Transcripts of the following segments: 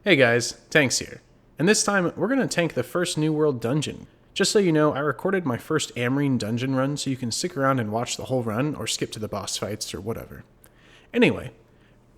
Hey guys, Tanks here. And this time, we're going to tank the first New World dungeon. Just so you know, I recorded my first Amrine dungeon run, so you can stick around and watch the whole run, or skip to the boss fights, or whatever. Anyway,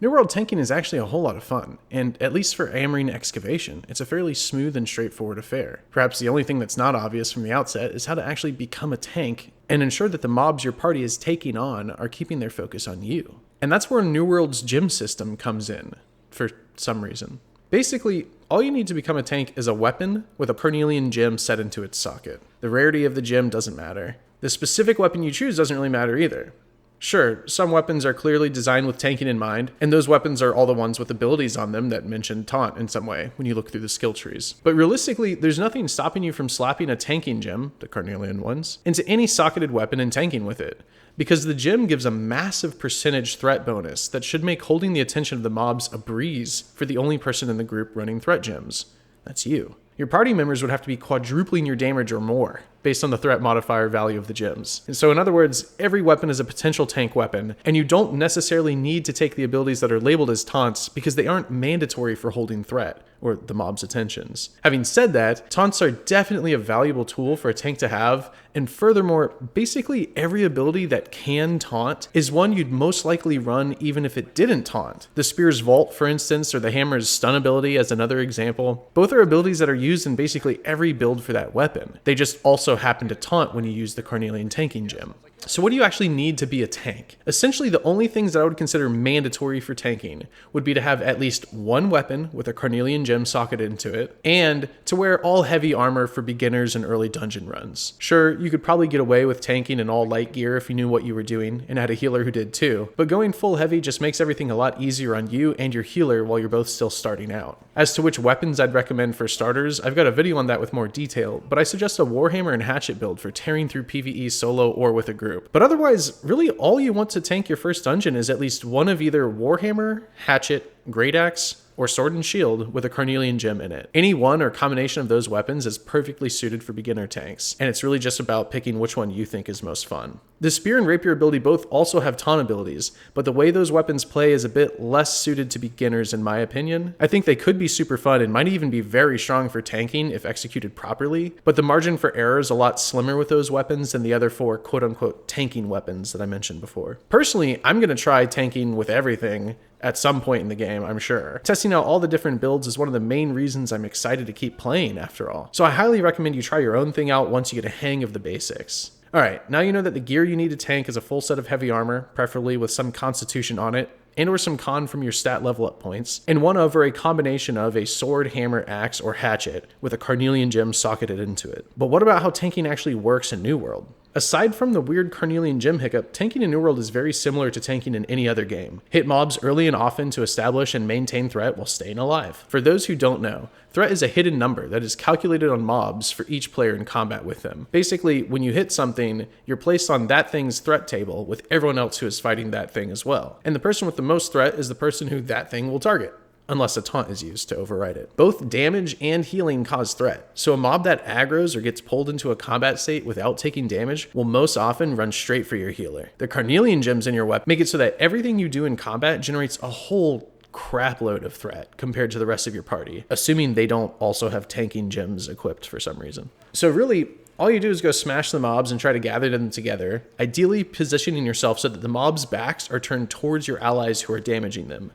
New World tanking is actually a whole lot of fun, and at least for Amrine Excavation, it's a fairly smooth and straightforward affair. Perhaps the only thing that's not obvious from the outset is how to actually become a tank, and ensure that the mobs your party is taking on are keeping their focus on you. And that's where New World's gym system comes in, for some reason. Basically, all you need to become a tank is a weapon with a carnelian gem set into its socket. The rarity of the gem doesn't matter. The specific weapon you choose doesn't really matter either. Sure, some weapons are clearly designed with tanking in mind, and those weapons are all the ones with abilities on them that mention taunt in some way when you look through the skill trees. But realistically, there's nothing stopping you from slapping a tanking gem, the carnelian ones, into any socketed weapon and tanking with it, because the gem gives a massive percentage threat bonus that should make holding the attention of the mobs a breeze for the only person in the group running threat gems. That's you. Your party members would have to be quadrupling your damage or more, based on the threat modifier value of the gems. And so in other words, every weapon is a potential tank weapon, and you don't necessarily need to take the abilities that are labeled as taunts because they aren't mandatory for holding threat, or the mob's attentions. Having said that, taunts are definitely a valuable tool for a tank to have, and furthermore, basically every ability that can taunt is one you'd most likely run even if it didn't taunt. The Spear's Vault, for instance, or the Hammer's Stun ability as another example. Both are abilities that are used in basically every build for that weapon. They just also happen to taunt when you use the Carnelian tanking gem. So what do you actually need to be a tank? Essentially, the only things that I would consider mandatory for tanking would be to have at least one weapon with a carnelian gem socketed into it, and to wear all heavy armor for beginners and early dungeon runs. Sure, you could probably get away with tanking in all light gear if you knew what you were doing and had a healer who did too, but going full heavy just makes everything a lot easier on you and your healer while you're both still starting out. As to which weapons I'd recommend for starters, I've got a video on that with more detail, but I suggest a Warhammer and Hatchet build for tearing through PvE solo or with a group. But otherwise, really all you want to tank your first dungeon is at least one of either Warhammer, Hatchet, Great Axe, or Sword and Shield with a carnelian gem in it. Any one or combination of those weapons is perfectly suited for beginner tanks, and it's really just about picking which one you think is most fun. The Spear and Rapier ability both also have taunt abilities, but the way those weapons play is a bit less suited to beginners in my opinion. I think they could be super fun and might even be very strong for tanking if executed properly, but the margin for error is a lot slimmer with those weapons than the other four quote-unquote tanking weapons that I mentioned before. Personally, I'm going to try tanking with everything at some point in the game, I'm sure. Testing out all the different builds is one of the main reasons I'm excited to keep playing after all. So I highly recommend you try your own thing out once you get a hang of the basics. Alright, now you know that the gear you need to tank is a full set of heavy armor, preferably with some constitution on it, and or some con from your stat level up points, and one of or a combination of a sword, hammer, axe, or hatchet with a carnelian gem socketed into it. But what about how tanking actually works in New World? Aside from the weird carnelian gem hiccup, tanking in New World is very similar to tanking in any other game. Hit mobs early and often to establish and maintain threat while staying alive. For those who don't know, threat is a hidden number that is calculated on mobs for each player in combat with them. Basically, when you hit something, you're placed on that thing's threat table with everyone else who is fighting that thing as well. And the person with the most threat is the person who that thing will target, unless a taunt is used to override it. Both damage and healing cause threat, so a mob that aggroes or gets pulled into a combat state without taking damage will most often run straight for your healer. The carnelian gems in your weapon make it so that everything you do in combat generates a whole crapload of threat compared to the rest of your party, assuming they don't also have tanking gems equipped for some reason. So really, all you do is go smash the mobs and try to gather them together, ideally positioning yourself so that the mobs' backs are turned towards your allies who are damaging them.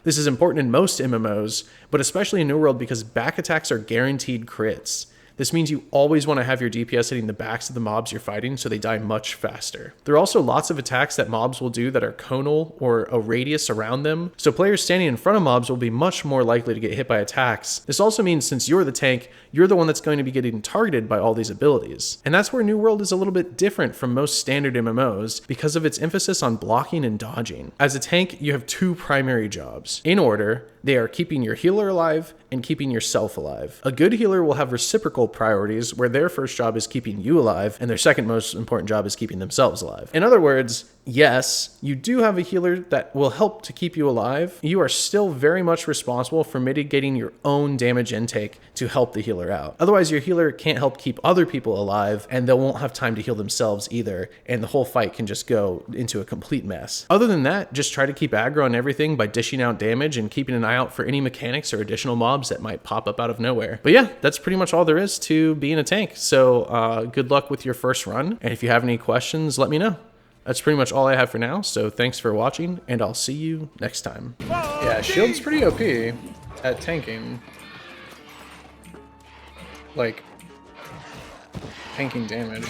This is important in most MMOs, but especially in New World because back attacks are guaranteed crits. This means you always want to have your DPS hitting the backs of the mobs you're fighting so they die much faster. There are also lots of attacks that mobs will do that are conal or a radius around them, so players standing in front of mobs will be much more likely to get hit by attacks. This also means since you're the tank, you're the one that's going to be getting targeted by all these abilities. And that's where New World is a little bit different from most standard MMOs because of its emphasis on blocking and dodging. As a tank, you have two primary jobs. In order, they are keeping your healer alive and keeping yourself alive. A good healer will have reciprocal priorities where their first job is keeping you alive and their second most important job is keeping themselves alive. In other words, yes, you do have a healer that will help to keep you alive, you are still very much responsible for mitigating your own damage intake to help the healer out. Otherwise, your healer can't help keep other people alive, and they won't have time to heal themselves either, and the whole fight can just go into a complete mess. Other than that, just try to keep aggro on everything by dishing out damage and keeping an eye out for any mechanics or additional mobs that might pop up out of nowhere. But yeah, that's pretty much all there is to being a tank. So good luck with your first run, and if you have any questions, let me know. That's pretty much all I have for now, so thanks for watching, and I'll see you next time. Yeah, shield's pretty OP at tanking. Like, tanking damage.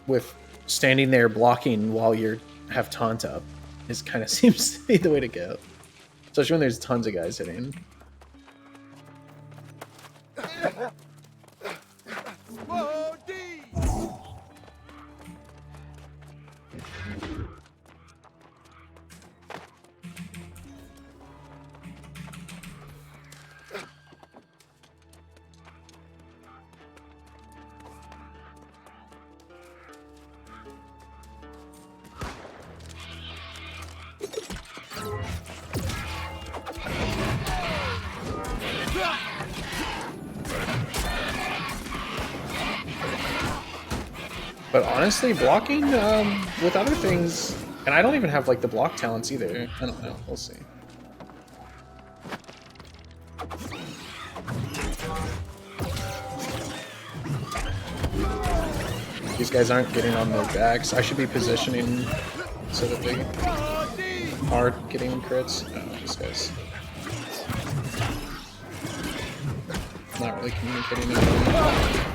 With standing there blocking while you have taunt up is kind of seems to be the way to go. Especially when there's tons of guys hitting. But honestly, blocking with other things, and I don't even have like the block talents either. I don't know. We'll see. These guys aren't getting on their backs. I should be positioning so that they are getting crits. No, this guy's not really communicating anything.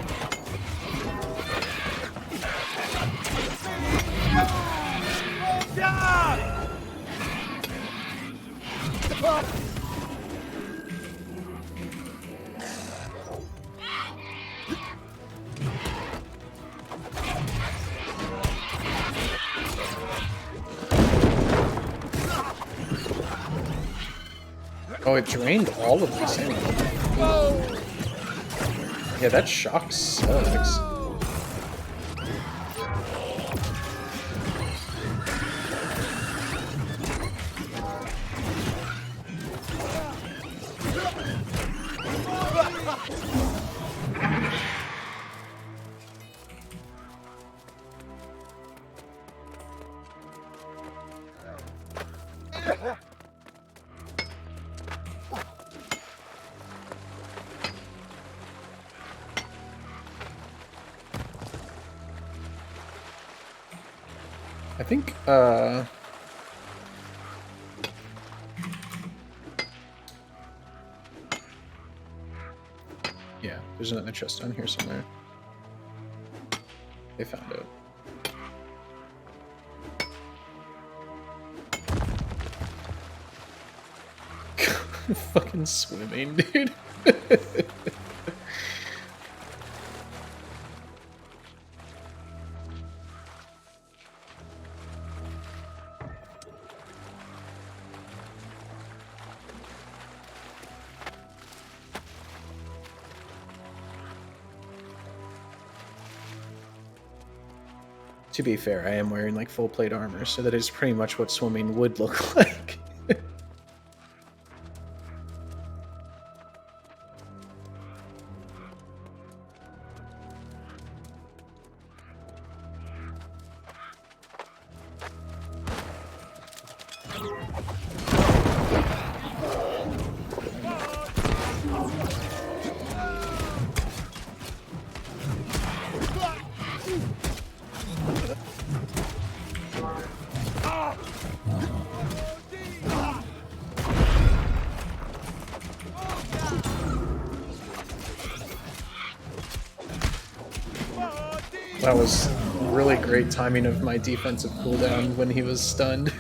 Oh, it drained all of this ammo. Yeah, that shock sucks. I think, yeah, there's another chest down here somewhere. They found it. Fucking swimming, dude. To be fair, I am wearing like full plate armor, so that is pretty much what swimming would look like. That was really great timing of my defensive cooldown when he was stunned.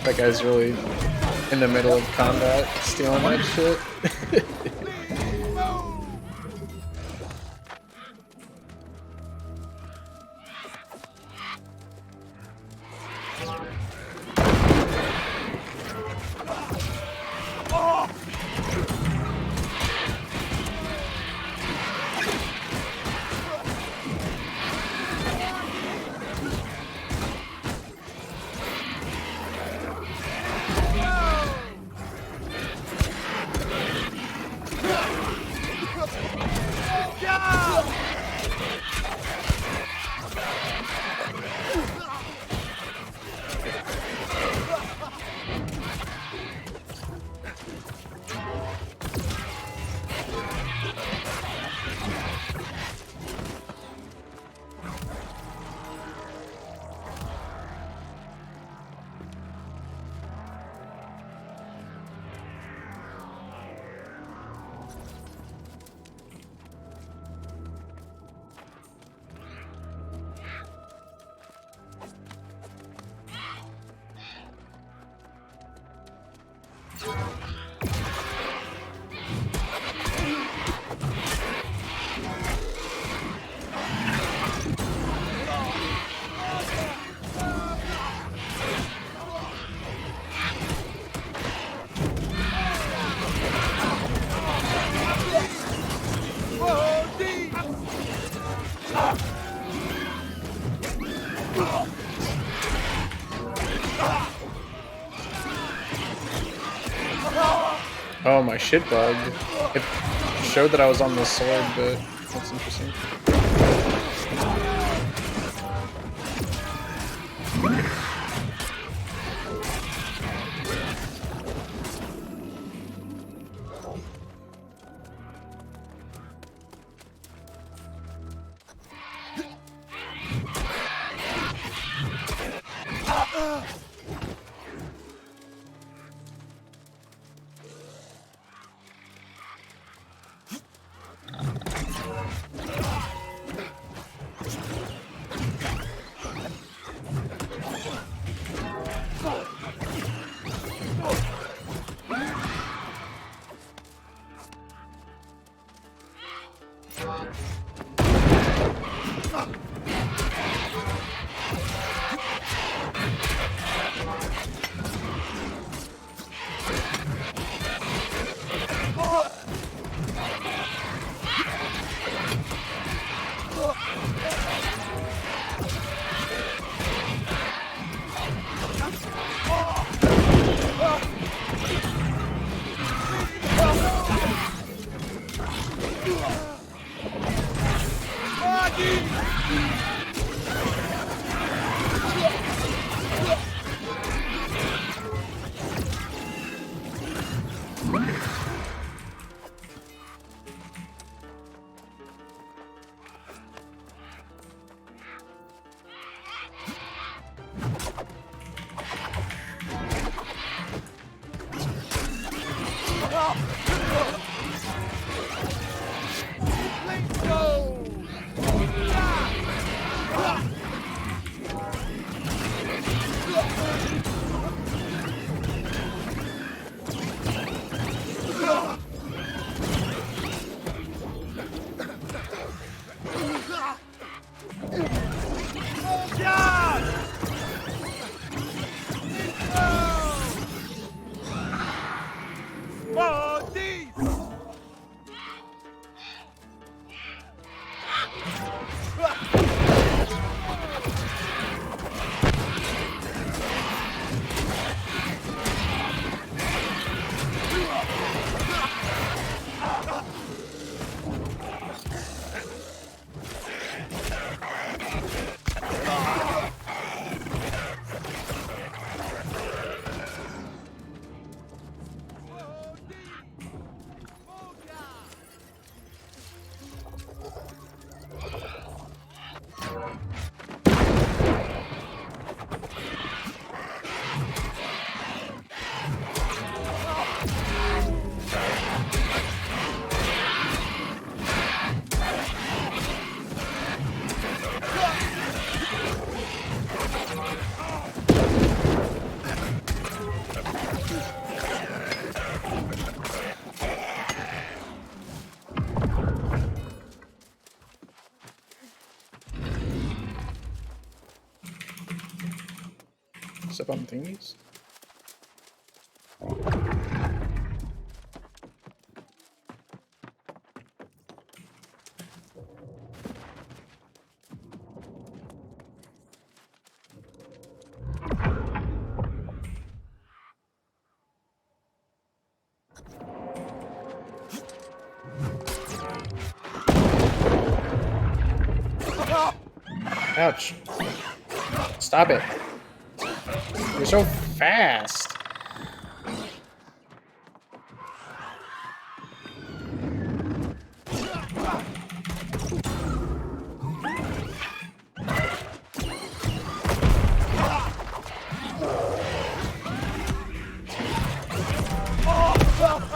That guy's really in the middle of combat, stealing that shit. Oh, my shit bugged. It showed that I was on the sword, but that's interesting. Step on thingies. Ouch. Stop it. You're so fast.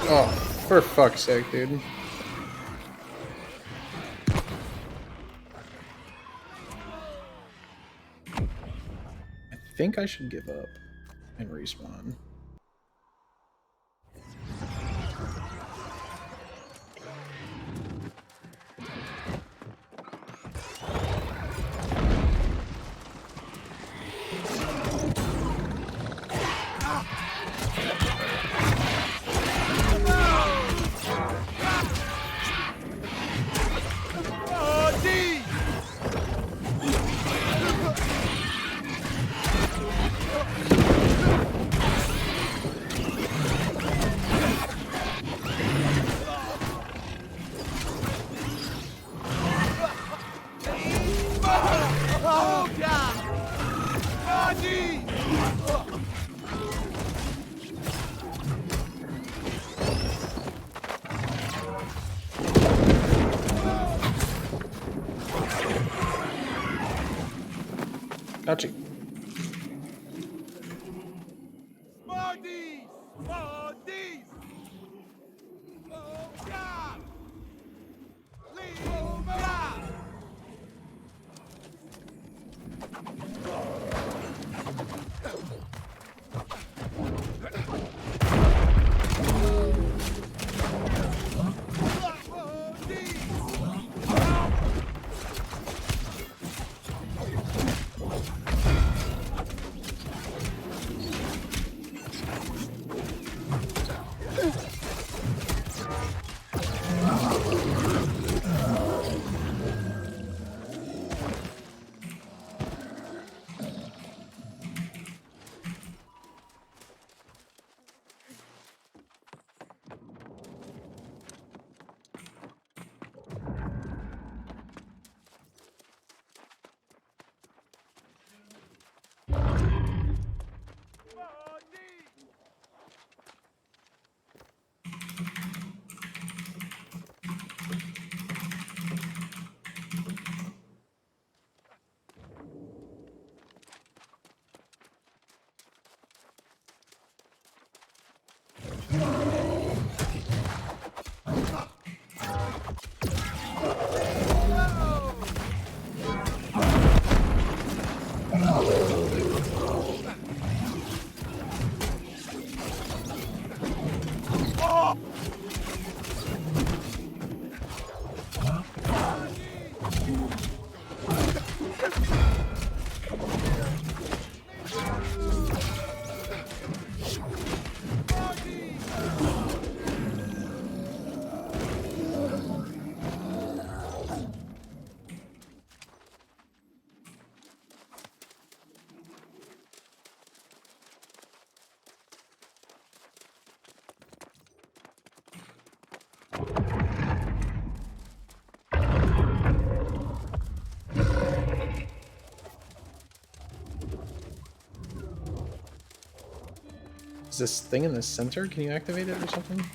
Oh, for fuck's sake, dude. I think I should give up and respawn. Ouchie. Is this thing in the center? Can you activate it or something?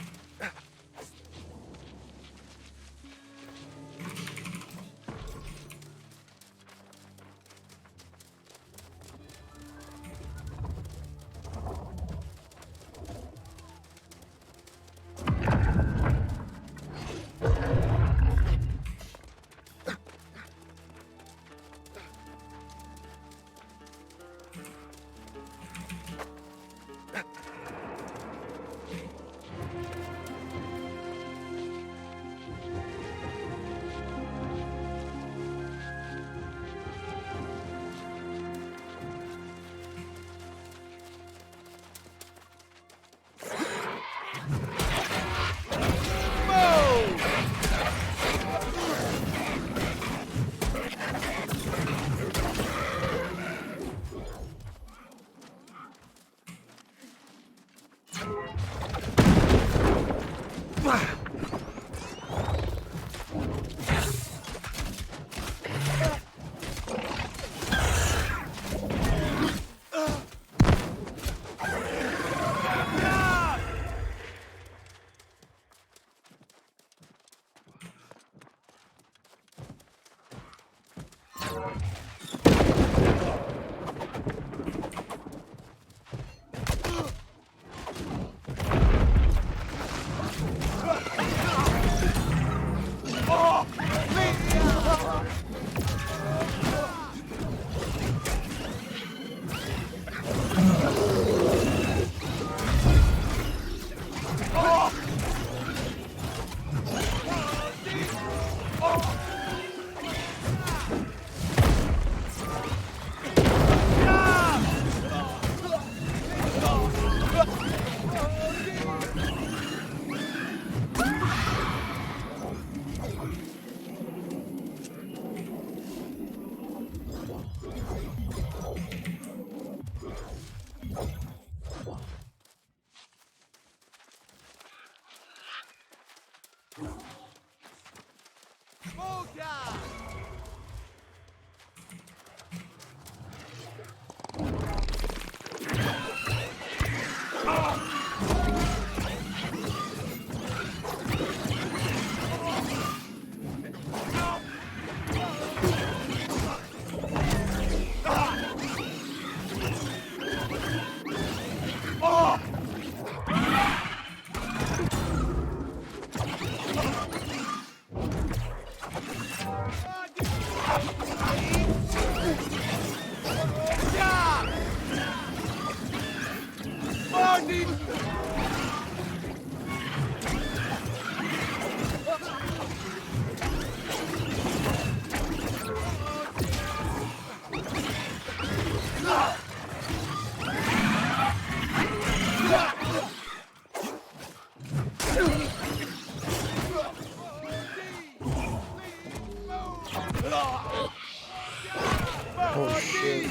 Oh shit.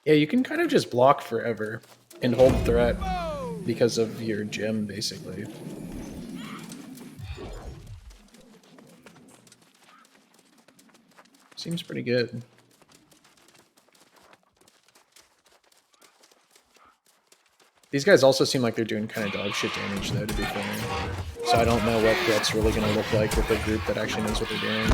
Yeah, you can kind of just block forever and hold threat because of your gem, basically. Seems pretty good. These guys also seem like they're doing kind of dog shit damage, though, to be fair. So I don't know what that's really going to look like with a group that actually knows what they're doing.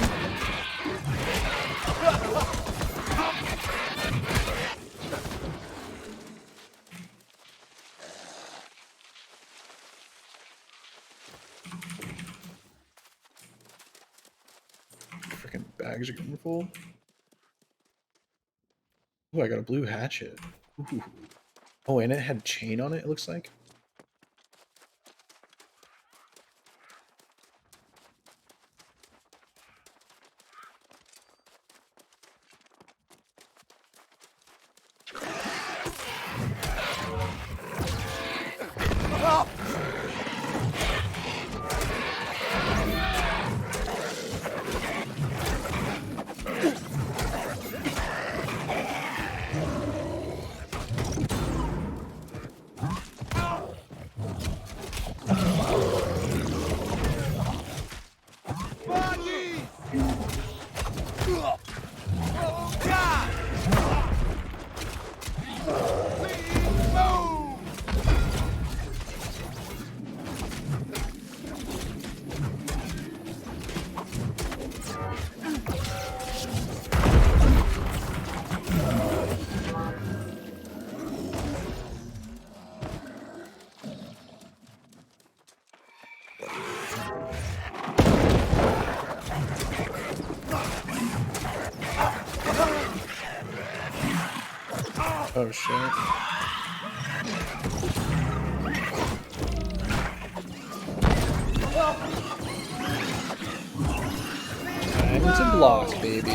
Freaking bags are getting full. Oh, I got a blue hatchet. Ooh. Oh, and it had chain on it, it looks like. Oh shit. block, baby.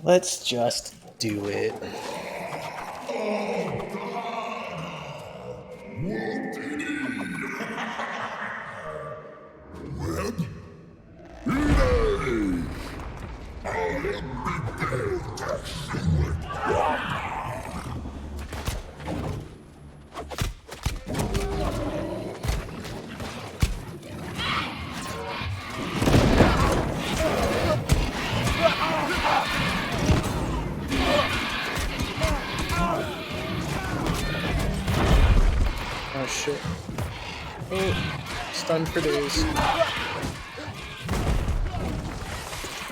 Let's just do it. Oh shit. Oh, stunned for days.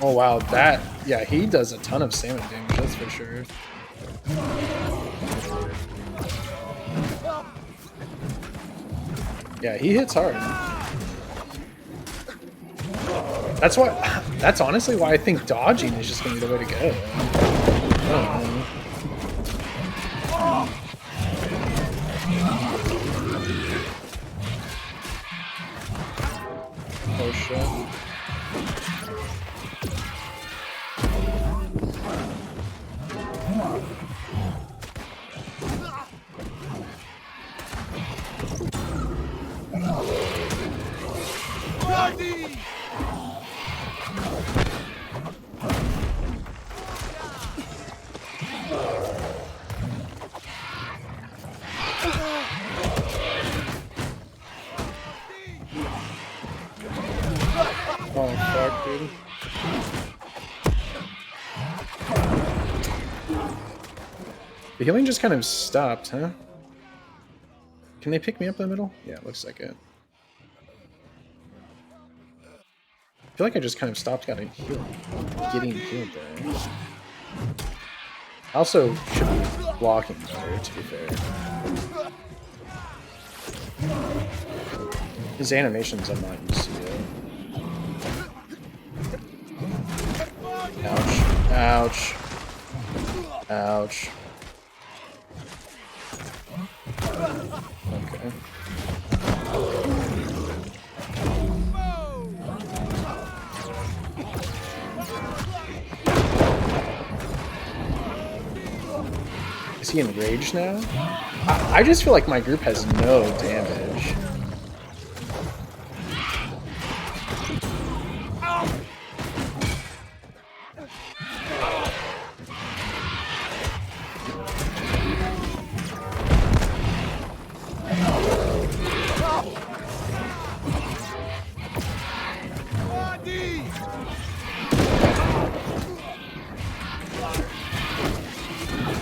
Oh wow, that, yeah, he does a ton of salmon damage, that's for sure. Yeah, he hits hard. That's honestly why I think dodging is just gonna be the way to go. Oh shit. Oh fuck, dude. The healing just kind of stopped, huh? Can they pick me up in the middle? Yeah, it looks like it. I feel like I just kind of stopped getting healed there. I also should be blocking better, to be fair. His animations I'm not used to yet. Ouch. Ouch. Ouch. Okay. Is he enraged now? I just feel like my group has no damage.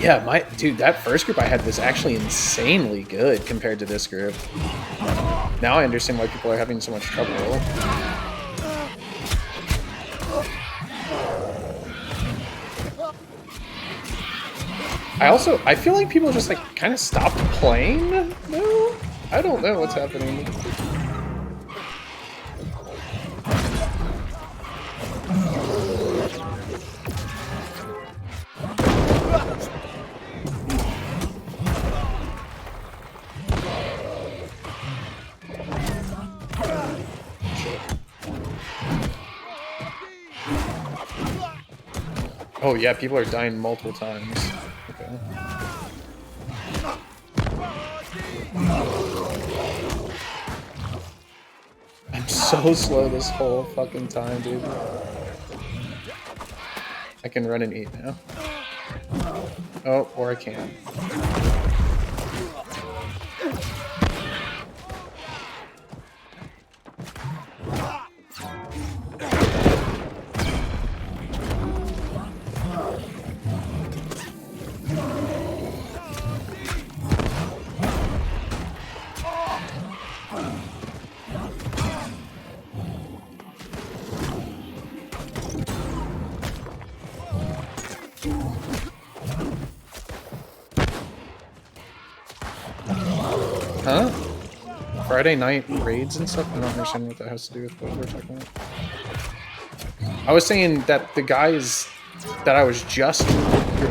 Yeah, dude, that first group I had was actually insanely good compared to this group. Now I understand why people are having so much trouble. I feel like people just like kind of stopped playing. No, I don't know what's happening. Oh yeah, people are dying multiple times. Okay. I'm so slow this whole fucking time, dude. I can run and eat now. Oh, or I can't. Huh? Friday night raids and stuff? I don't understand what that has to do with what we're talking about. I was saying that the guys that I was just...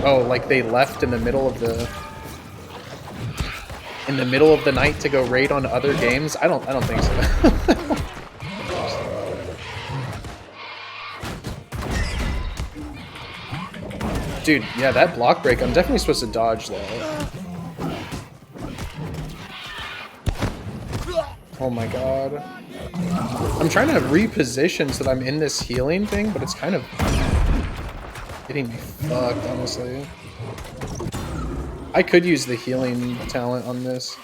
Oh, like they left in the middle of the... In the middle of the night to go raid on other games? I don't think so. Dude, yeah, that block break, I'm definitely supposed to dodge that. Oh my god. I'm trying to reposition so that I'm in this healing thing, but it's kind of getting me fucked, honestly. I could use the healing talent on this.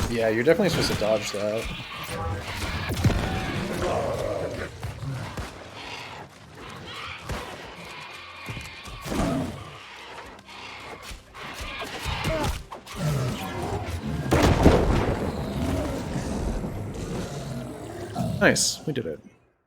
Yeah, you're definitely supposed to dodge that. Nice, we did it.